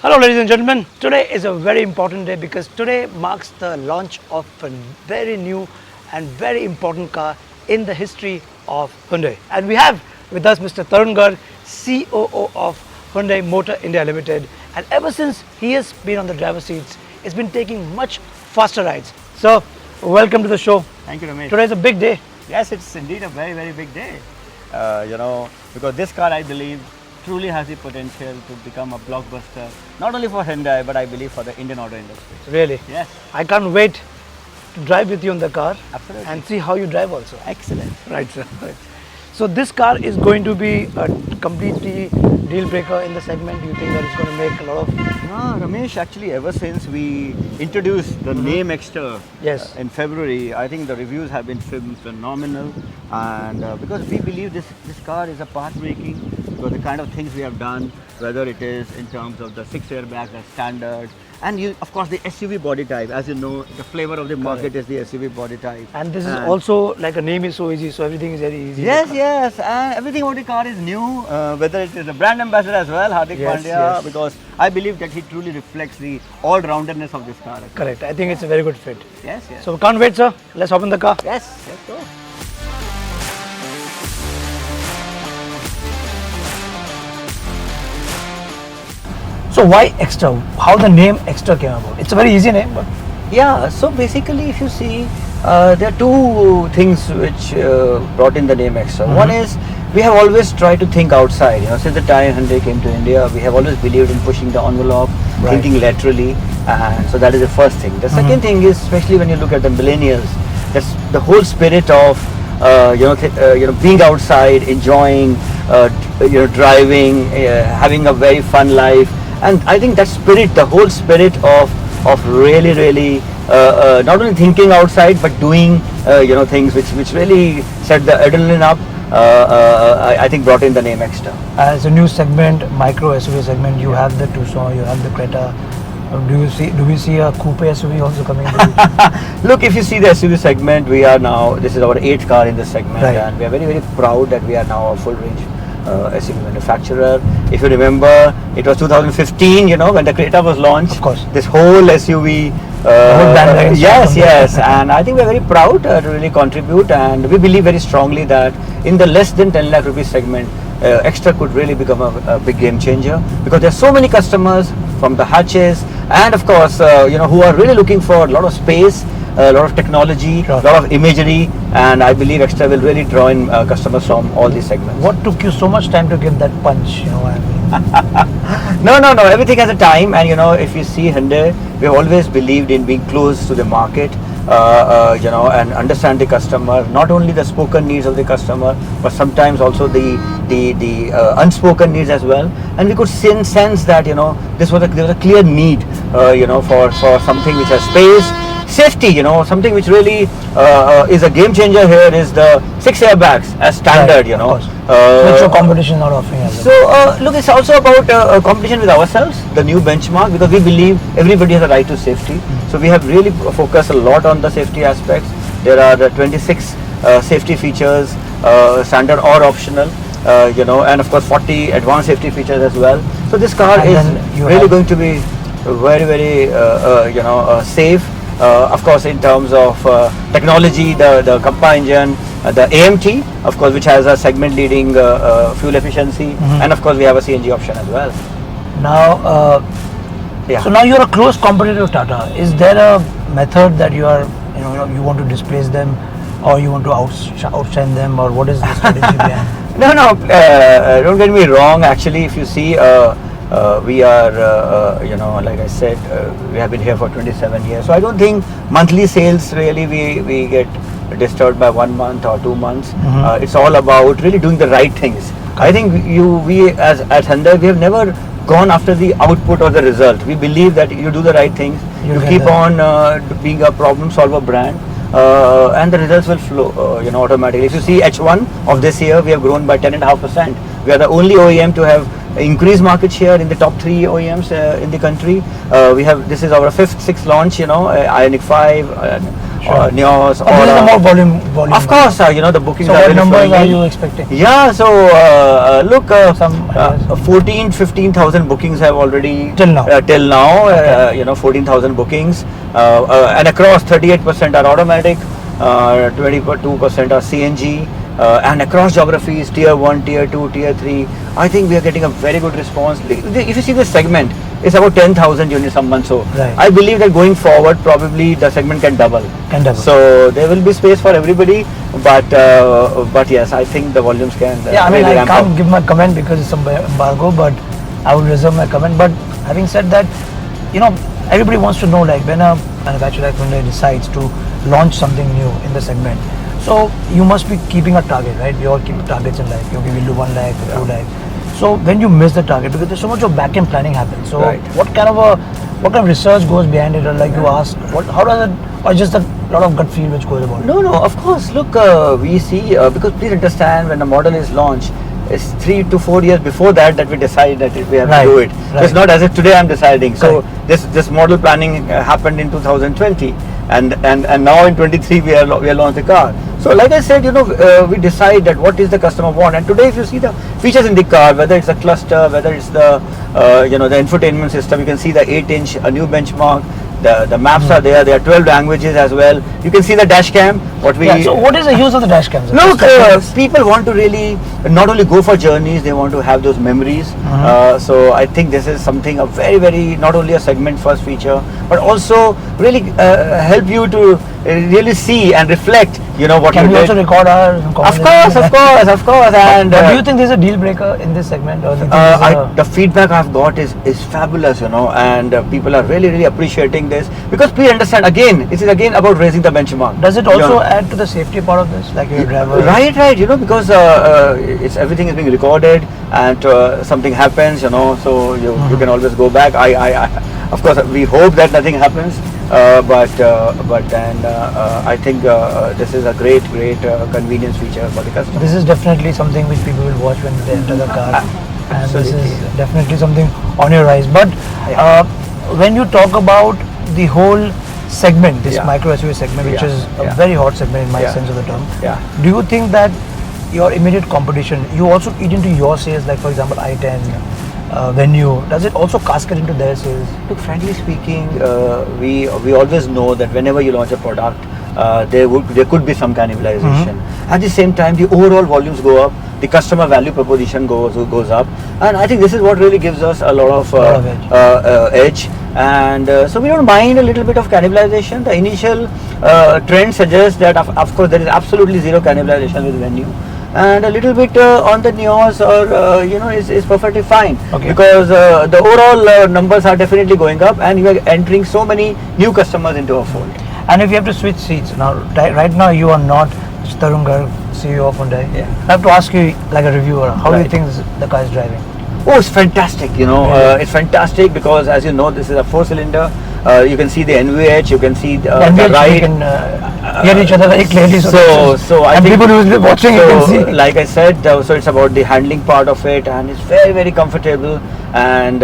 Hello ladies and gentlemen, today is a very important day because today marks the launch of a very new and very important car in the history of Hyundai. And we have with us Mr. Tarun Garg, COO of Hyundai Motor India Limited. And ever since he has been on the driver's seats, it's been taking much faster rides. So, welcome to the show. Thank you, Ramesh. Today is a big day. Yes, it's indeed a very, very big day. Because this car, I believe, truly has the potential to become a blockbuster, not only for Hyundai, but I believe for the Indian auto industry. Really? Yes. I can't wait to drive with you in the car. Absolutely. And see how you drive also. Excellent. Right, sir. Right. So this car is going to be a completely deal breaker in the segment. Do you think that it's going to make a lot of... No, Ramesh, actually, ever since we introduced the name Exter Yes. in February, I think the reviews have been phenomenal. And because we believe this car is a path-breaking, because the kind of things we have done, whether it is in terms of the 6 airbags as standard, and of course the SUV body type. As you know, the flavor of the market is the SUV body type. And this is also, like, a name is so easy, so everything is very easy. Yes, and everything about the car is new, whether it is a brand ambassador as well, Hardik Pandya, because I believe that he truly reflects the all-roundedness of this car. Correct. I think it's a very good fit. Yes. So we can't wait, sir. Let's hop in the car. Yes, let's go. So why Exter? How the name Exter came about? It's a very easy name, but... Yeah, so basically if you see, there are two things which brought in the name Exter. One is, we have always tried to think outside. Since the time Hyundai came to India, we have always believed in pushing the envelope, thinking laterally, and so that is the first thing. The second thing is, especially when you look at the millennials, that's the whole spirit of being outside, enjoying, driving, having a very fun life. And I think that spirit, the whole spirit of really not only thinking outside but doing things which really set the adrenaline up, I think brought in the name Exter. As a new segment, micro SUV segment, you have the Tucson, you have the Creta. Do we see a coupe SUV also coming? Look, if you see the SUV segment, this is our 8th car in this segment, and we are very, very proud that we are now a full range SUV manufacturer. If you remember, it was 2015, when the Creta was launched. Of course. This whole SUV. Yes, and I think we're very proud to really contribute, and we believe very strongly that in the less than 10 lakh rupees segment, Exter could really become a big game changer, because there are so many customers from the hatches, and of course, who are really looking for a lot of space, a lot of technology, a lot of imagery, and I believe Exter will really draw in customers from all these segments. What took you so much time to give that punch? No. Everything has a time, and if you see Hyundai, we have always believed in being close to the market, and understand the customer, not only the spoken needs of the customer, but sometimes also the unspoken needs as well. And we could sense that there was a clear need, for something which has space. Safety, something which really is a game changer here is the 6 airbags as standard, Which your competition is not offering. So, look, it's also about competition with ourselves, the new benchmark, because we believe everybody has a right to safety. So, we have really focused a lot on the safety aspects. There are 26 safety features, standard or optional, and of course 40 advanced safety features as well. So, this car is really going to be very, very, safe. Of course, in terms of technology, the Kappa engine, the AMT, of course, which has a segment-leading fuel efficiency, and of course, we have a CNG option as well. Now, so now you're a close competitor to Tata. Is there a method that you are, you want to displace them, or you want to outshine them, or what is the strategy behind? No, don't get me wrong. Actually, if you see, we are, like I said, we have been here for 27 years. So I don't think monthly sales really we get disturbed by 1 month or 2 months. It's all about really doing the right things. I think we as at Hyundai, we have never gone after the output or the result. We believe that you do the right things, you keep on being a problem solver brand, and the results will flow, automatically. If you see H1 of this year, we have grown by 10.5%. We are the only OEM to have increased market share in the top 3 OEMs in the country. This is our 5th, 6th launch, Ioniq 5, Neos. But this is the more volume. Of course, the bookings So are what really numbers flowing are in. you expecting? Yeah, so look, Some ideas? 15,000 bookings have already Till now. Till now, Okay. 14,000 bookings, and across 38% are automatic, 22% are CNG, and across geographies, tier 1, tier 2, tier 3. I think we are getting a very good response. If you see this segment, it's about 10,000 units a month. So Right. I believe that going forward, probably the segment can double. So there will be space for everybody, but yes, I think the volumes can. Yeah, I mean, really I ramp can't up. give my comment because it's embargo, but I will reserve my comment. But having said that, everybody wants to know, like, when a manufacturer like Hyundai decides to launch something new in the segment. So you must be keeping a target, right? We all keep targets in life. Okay, we'll do 1 lakh, 2 lakh. So when you miss the target, because there's so much of back-end planning happens. So Right. what kind of research goes behind it? Or like you ask, how does it, or just a lot of gut feel which goes about it? No, of course. Look, we see, because please understand, when a model is launched, it's 3 to 4 years before that we decide that we have Right, to do it. right. It's not as if today I'm deciding. So Correct. this model planning happened in 2020, and now in 23 we are launched the car. So like I said, we decide that what is the customer want, and today if you see the features in the car, whether it's a cluster, whether it's the the infotainment system, you can see the 8-inch, a new benchmark. The maps are there. There are 12 languages as well. You can see the dash cam. So what is the use of the dash cams? Look, Just like this. people want to really not only go for journeys, they want to have those memories. So I think this is something a very, very, not only a segment first feature, but also really help you to really see and reflect, what Can you we did. also record our Of course. And but do you think there's a deal breaker in this segment? Or do you think the feedback I've got is fabulous, and people are really, really appreciating this, because please understand, again, it is again about raising the benchmark. does it also add to the safety part of this, like your driver? Right, because it's everything is being recorded, and something happens, so you can always go back. I of course we hope that nothing happens, but then I think this is a great convenience feature for the customer. This is definitely something which people will watch when they enter the car, and this is Absolutely. definitely something on your eyes. But when you talk about the whole segment, this Yeah. micro SUV segment, which Yeah. is a Yeah. very hot segment in my Yeah. sense of the term, Yeah. do you think that your immediate competition, you also eat into your sales, like for example I-10, Venue, does it also cascade into their sales? Look, frankly speaking, we always know that whenever you launch a product, there could be some cannibalization. At the same time, the overall volumes go up, the customer value proposition goes up, and I think this is what really gives us a lot of edge. And so we don't mind a little bit of cannibalization. The initial trend suggests that of course there is absolutely zero cannibalization with Venue. And a little bit on the Neos is perfectly fine, Okay. because the overall numbers are definitely going up, and you are entering so many new customers into our fold. And if you have to switch seats, now right now you are not Tarun Garg, CEO of Hyundai. Yeah. I have to ask you, like a reviewer, how do you Right. think the car is driving? Oh, it's fantastic, Really? it's fantastic because, as you know, this is a 4-cylinder. You can see the NVH, you can see the And we ride. can hear each other very clearly. So I and think, people who will be watching, you can see. like I said, so it's about the handling part of it, and it's very, very comfortable, and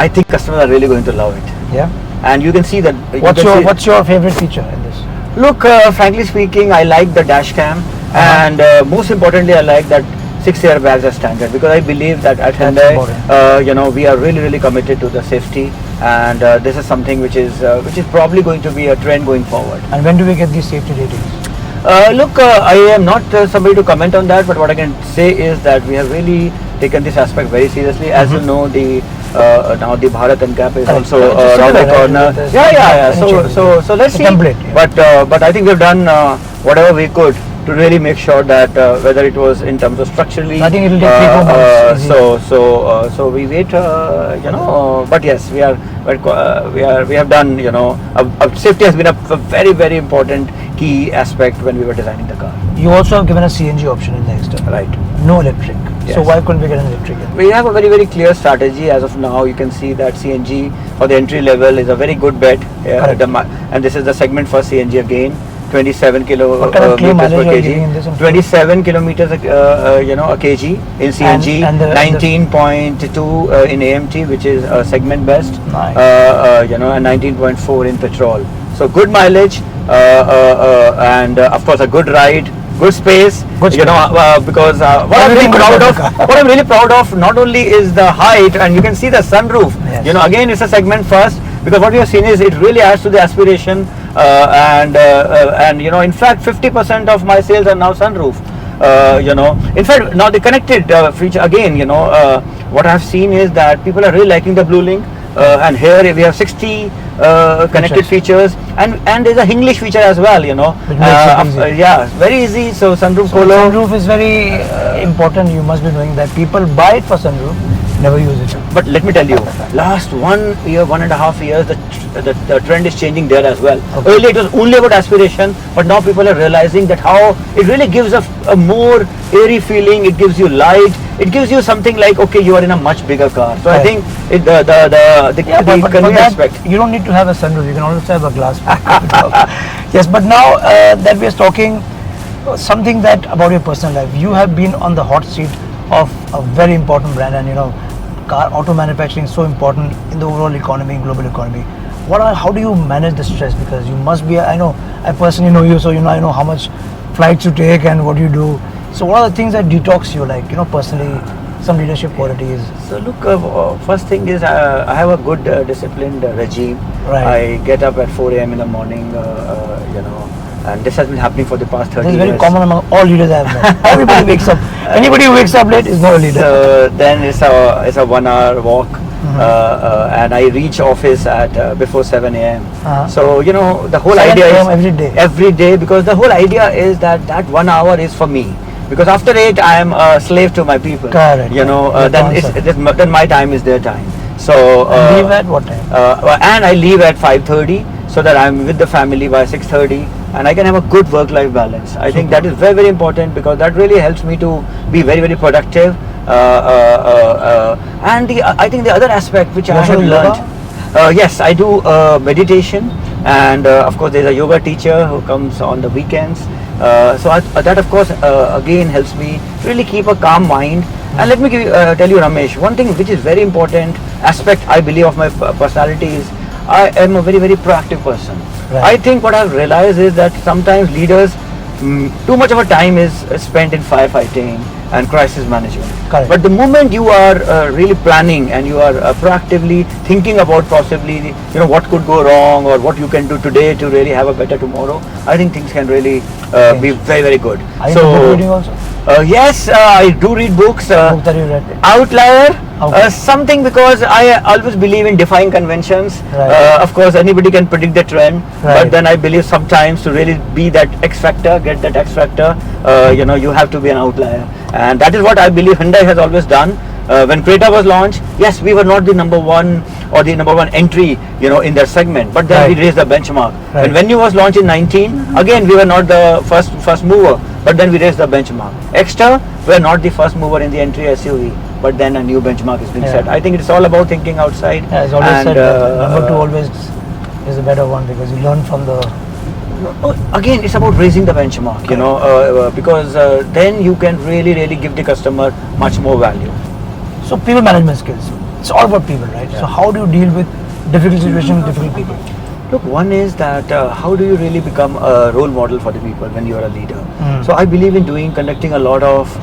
I think customers are really going to love it. Yeah. And you can see that. What's your favorite feature in this? Look, frankly speaking, I like the dash cam, and most importantly, I like that 6 airbags are standard, because I believe that at That's Hyundai, important. we are really, really committed to the safety, and this is something which is probably going to be a trend going forward. And when do we get these safety ratings? Look, I am not somebody to comment on that, but what I can say is that we have really taken this aspect very seriously. As you know, now the Bharat NCAP is Correct. also It's around the similar, right? corner. There's Yeah. any changes. So let's The see. template, yeah. But I think we've done whatever we could to really make sure that whether it was in terms of structurally. I think it will take 3-4 months. Easy. So we wait, but yes, we have done, safety has been a very, very important key aspect when we were designing the car. You also have given a CNG option in the Exter. Right. No electric. Yes. So why couldn't we get an electric? We have a very, very clear strategy as of now. You can see that CNG for the entry level is a very good bet, Correct. and this is the segment for CNG again. 27 What kind of kilometers per are you giving in kg. this and 27 kilometers a kg in CNG. And the 19.2 in AMT, which is segment best. Nice. And 19.4 in petrol. So good mileage, and of course a good ride, good space. Good You know, because what I'm really proud of, what I'm really proud of, not only is the height, and you can see the sunroof. Yes. You know, again it's a segment first, because what we have seen is it really adds to the aspiration, and you know, in fact 50% of my sales are now sunroof. You know, in fact now the connected feature again, you know, what I've seen is that people are really liking the Blue Link, and here we have 60 connected features, and there's a English feature as well, you know. Which makes it easy. Yeah, very easy. So sunroof So polo. sunroof is very important. You must be knowing that people buy it for sunroof, never use it. But let me tell you, last 1 year, 1.5 years, the trend is changing there as well. Okay. Earlier it was only about aspiration, but now people are realizing that how it really gives a more airy feeling. It gives you light. It gives you something like, okay, you are in a much bigger car. So I Right. think the But for convenience that, aspect. you don't need to have a sunroof. You can also have a glass. Yes, but now that we are talking something that about your personal life, you have been on the hot seat of a very important brand, and you know, auto manufacturing is so important in the overall economy, global economy. How do you manage the stress? Because you must be. I know. I personally know you, so you know. I know how much flights you take and what you do. So what are the things that detox you, like, you know, personally, some leadership qualities? So look, first thing is I have a good disciplined regime. Right. I get up at 4 a.m. in the morning, you know, and this has been happening for the past 30 This is years. very common among all leaders I have met. Everybody wakes up. Anybody who wakes up late is not a leader. So then it's a 1 hour walk, and I reach office at before 7 a.m. Uh-huh. So you know, the whole 7 idea a.m. is every day. every day, because the whole idea is that 1 hour is for me. Because after 8 I am a slave to my people. Correct. You know, Your then my time is their time. So And leave at what time? and I leave at 5:30, so that I'm with the family by 6:30, and I can have a good work-life balance. I think that is very, very important, because that really helps me to be very, very productive. And I think the other aspect which I Also have yoga? learned. Yes, I do meditation, and of course there's a yoga teacher who comes on the weekends. So that of course again helps me really keep a calm mind. And let me tell you, Ramesh, one thing which is very important aspect I believe of my personality is I am a very, very proactive person. Right. I think what I've realized is that sometimes leaders, too much of a time is spent in firefighting and crisis management. Correct. But the moment you are really planning and you are proactively thinking about possibly, you know, what could go wrong or what you can do today to really have a better tomorrow, I think things can really be very, very good. Are you into book reading also? Yes, I do read books. Book that you read? Outlier, Okay. something, because I always believe in defying conventions. Right. Of course, anybody can predict the trend, Right. but then I believe sometimes to really be that X factor, get that X factor, you know, you have to be an outlier, and that is what I believe Hyundai has always done. When Creta was launched, yes, we were not the number one or the number one entry, you know, in that segment, but then Right. we raised the benchmark. Right. When Venue was launched in 19, again we were not the first mover, but then we raised the benchmark. Exter, we are not the first mover in the entry SUV, but then a new benchmark has been Yeah. set. I think it's all about thinking outside. Yeah, it's always and, said that number two always is a better one, because you learn from the. Again, it's about raising the benchmark, you know, because then you can really, really give the customer much more value. So people management skills. It's all about people, right? So how do you deal with difficult situations with difficult people? Look, one is that how do you really become a role model for the people when you are a leader? Mm. So I believe in conducting a lot of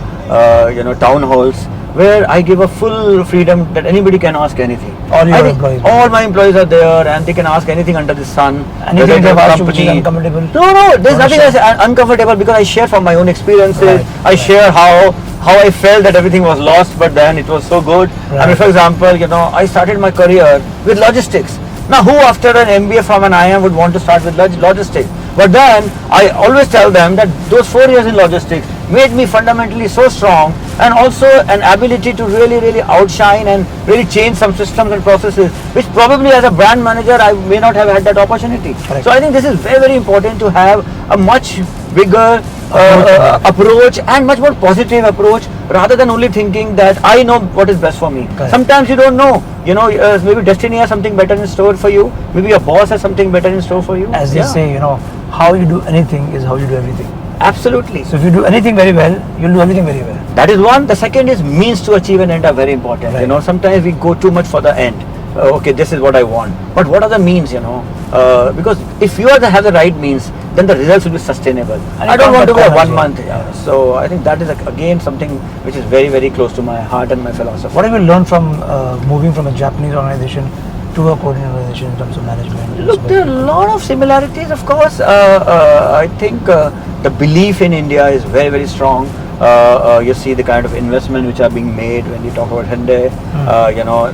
you know, town halls where I give a full freedom that anybody can ask anything. All your I think employees. all my employees are there and they can ask anything under the sun. Anything whether they've the asked you which is company- uncomfortable? No, there's Don't nothing share. that's uncomfortable, because I share from my own experiences. Right, I share how I felt that everything was lost, but then it was so good. I mean, Right. for example, you know, I started my career with logistics. Now, who after an MBA from an IIM would want to start with logistics? But then I always tell them that those 4 years in logistics made me fundamentally so strong, and also an ability to really, really outshine and really change some systems and processes, which probably as a brand manager I may not have had that opportunity. Correct. So I think this is very, very important to have a much bigger approach and much more positive approach, rather than only thinking that I know what is best for me. Correct. Sometimes you don't know. You know, maybe destiny has something better in store for you. Maybe your boss has something better in store for you. As they Yeah. say, you know, how you do anything is how you do everything. Absolutely. So if you do anything very well, you'll do everything very well. That is one. The second is means to achieve an end are very important. Right. You know, sometimes we go too much for the end. okay, this is what I want. But what are the means, because if you have the right means, then the results will be sustainable. And I don't want to go 1 yeah. month. Yeah. So I think that is again something which is very, very close to my heart and my philosophy. What have you learned from moving from a Japanese organization to a Korean organization in terms of management? Look, there are a lot of similarities, of course. I think the belief in India is very, very strong. You see the kind of investment which are being made when you talk about Hyundai,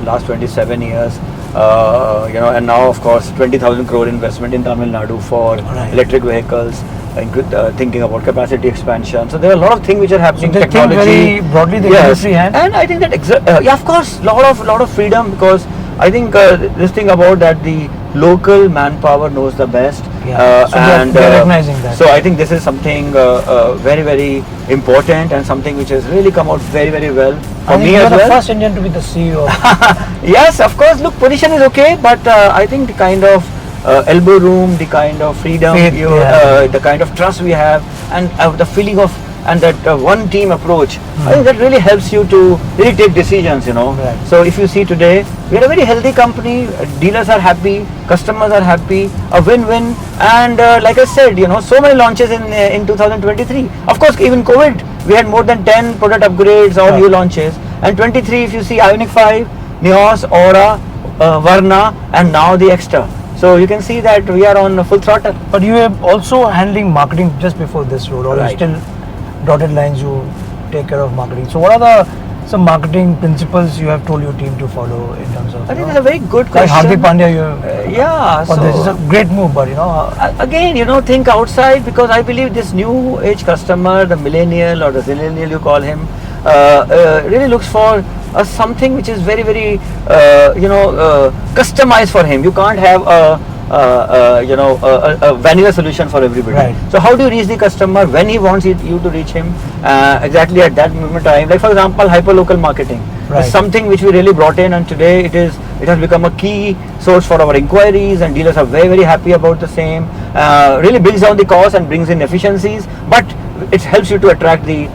last 27 years. And now of course 20,000 crore investment in Tamil Nadu for electric vehicles, thinking about capacity expansion. So there are a lot of things which are happening. So they technology, think very broadly, they give you free hand. and I think that of course, lot of freedom, because I think this thing about that the local manpower knows the best. So they're recognizing that. So I think this is something very, very important, and something which has really come out very, very well for me as well. You're the first Indian to be the CEO. Yes, of course. Look, position is okay, but I think the kind of elbow room, the kind of freedom, the kind of trust we have, and the feeling of and that one team approach, I think that really helps you to really take decisions, Right. So if you see today, we are a very healthy company, dealers are happy, customers are happy, a win-win, and like I said, so many launches in 2023. Of course, even COVID, we had more than 10 product upgrades or new launches, and 23, if you see Ioniq 5, Neos, Aura, Varna, and now the Exter. So you can see that we are on full throttle. But you are also handling marketing just before this road, or you still dotted lines, you take care of marketing. So what are some marketing principles you have told your team to follow in terms of? I think it's a very good like question. Hardik Pandya, So this is a great move, but again, think outside, because I believe this new age customer, the millennial or the zillennial you call him, really looks for something which is very, very customized for him. You can't have a vanilla solution for everybody. Right. So how do you reach the customer when he wants you to reach him exactly at that moment of time? Like for example, hyperlocal marketing is something which we really brought in, and today it has become a key source for our inquiries, and dealers are very, very happy about the same. Really brings down the cost and brings in efficiencies, but it helps you to attract the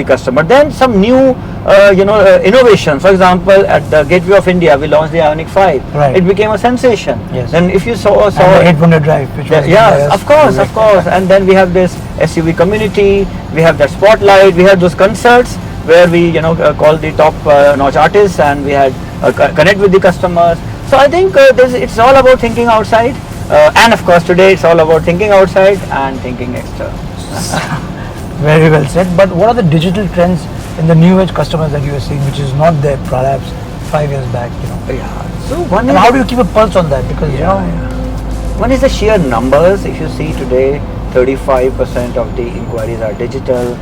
customer. Then some new innovations. For example, at the Gateway of India, we launched the Ioniq 5. Right. It became a sensation. Yes. Then if you saw and the 800 drive, which was of course. And then we have this SUV community. We have that spotlight. We have those concerts where we call the top notch artists, and we had connect with the customers. So I think it's all about thinking outside, and of course today it's all about thinking outside and thinking extra. Very well said. But what are the digital trends in the new age customers that you are seeing, which is not there perhaps 5 years back? So one and how do you keep a pulse on that? Because one is the sheer numbers. If you see today, 35% of the inquiries are digital.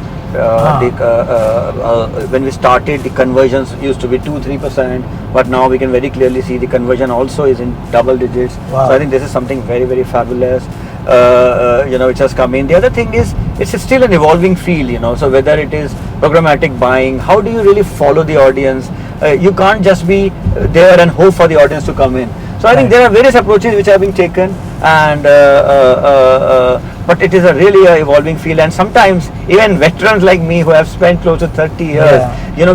When we started, the conversions used to be 2-3%, but now we can very clearly see the conversion also is in double digits. Wow. So I think this is something very, very fabulous. Which has come in. The other thing is, it's still an evolving field. So whether it is programmatic buying, how do you really follow the audience? You can't just be there and hope for the audience to come in. So I think there are various approaches which are being taken, and but it is a really evolving field, and sometimes even veterans like me who have spent close to 30 years,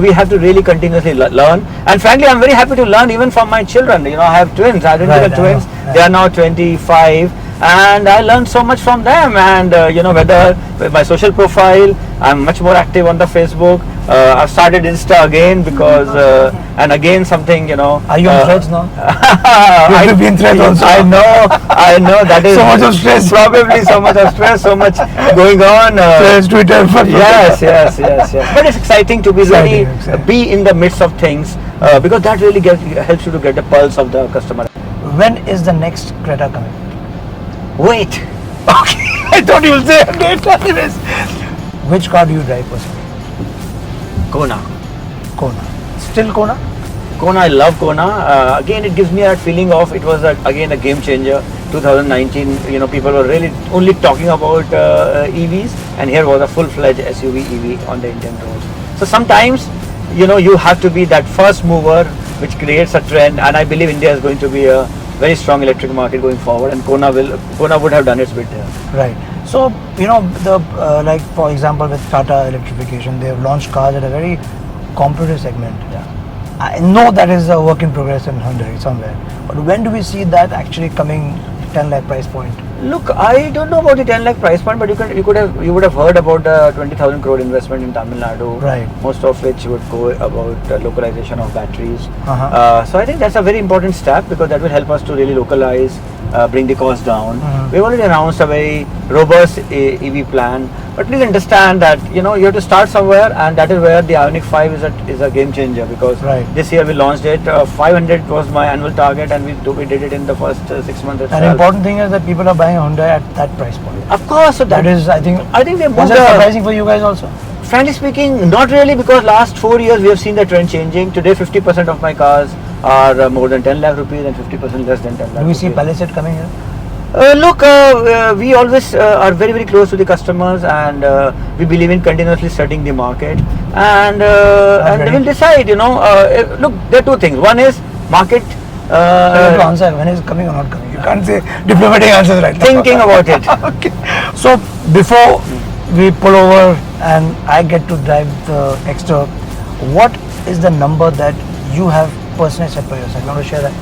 we have to really continuously learn. And frankly, I'm very happy to learn even from my children. I have twins, identical twins. They are now 25. And I learned so much from them, and whether with my social profile, I'm much more active on the Facebook. I've started Insta again because, and again something, Are you on Threads now? You have to be in Threads also. I know that is so much of stress. Probably so much of stress, so much going on. Threads, Twitter. Yes. But it's exciting to be be in the midst of things, because that really helps you to get the pulse of the customer. When is the next Creta coming? Wait. Okay, I thought you would say a date. Anyways, which car do you drive personally? Kona. Still Kona? Kona, I love Kona. Again, it gives me that feeling of it was again a game changer. 2019, people were really only talking about EVs, and here was a full-fledged SUV EV on the Indian roads. So sometimes, you have to be that first mover, which creates a trend, and I believe India is going to be a very strong electric market going forward, and Kona would have done its bit there. Right. So like for example with Tata electrification, they have launched cars at a very competitive segment. I know that is a work in progress in Hyundai somewhere. But when do we see that actually coming 10 lakh price point? Look, I don't know about the 10 lakh price point, but you would have heard about the 20,000 crore investment in Tamil Nadu. Right. Most of which would go about localization of batteries. Uh-huh. So I think that's a very important step because that will help us to really localize, bring the cost down. We've already announced a very robust EV plan, but please understand that you have to start somewhere, and that is where the Ioniq 5 is a game changer because this year we launched it. 500 was my annual target, and we did it in the first 6 months itself. An important thing is that people are buying a Hyundai at that price point. Of course, so That is, I think we have was moved that surprising for you guys also? Frankly speaking, not really, because last 4 years we have seen the trend changing. Today 50% of my cars are more than 10 lakh rupees and 50% less than 10 lakh Do we see rupees. Palisade coming here? Look, we always are very, very close to the customers, and we believe in continuously studying the market, and we will decide. Look, there are two things. One is market. You have to answer when is coming or not coming. You can't say diplomatic answers right now. Thinking about it. Okay. So before we pull over and I get to drive the Exter, what is the number that you have personally set for yourself? You want to share that?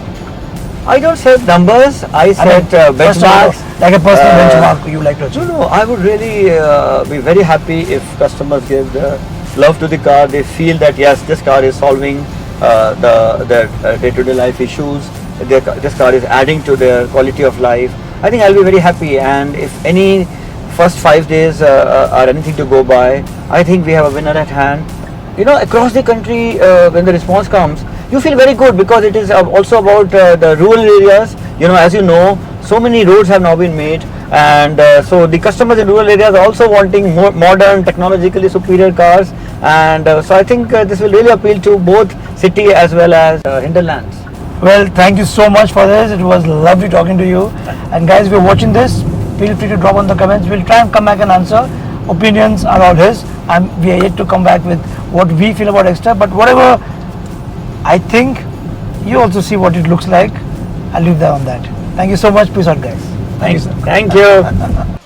I don't set numbers. I set benchmarks. Like a personal benchmark you like to achieve. No, I would really be very happy if customers give the love to the car. They feel that yes, this car is solving their day-to-day life issues. This car is adding to their quality of life. I think I'll be very happy. And if any first 5 days are anything to go by, I think we have a winner at hand. Across the country, when the response comes, you feel very good because it is also about the rural areas. As you know, so many roads have now been made, and so the customers in rural areas are also wanting more modern, technologically superior cars, and so I think this will really appeal to both city as well as hinterlands. Well, thank you so much for this. It was lovely talking to you. And guys, if you're watching this, feel free to drop on the comments. We'll try and come back and answer. Opinions are all his, and we are yet to come back with what we feel about Exter. But whatever I think, you also see what it looks like. I'll leave that on that. Thank you so much. Peace out, guys. Thank you, sir. Thank you.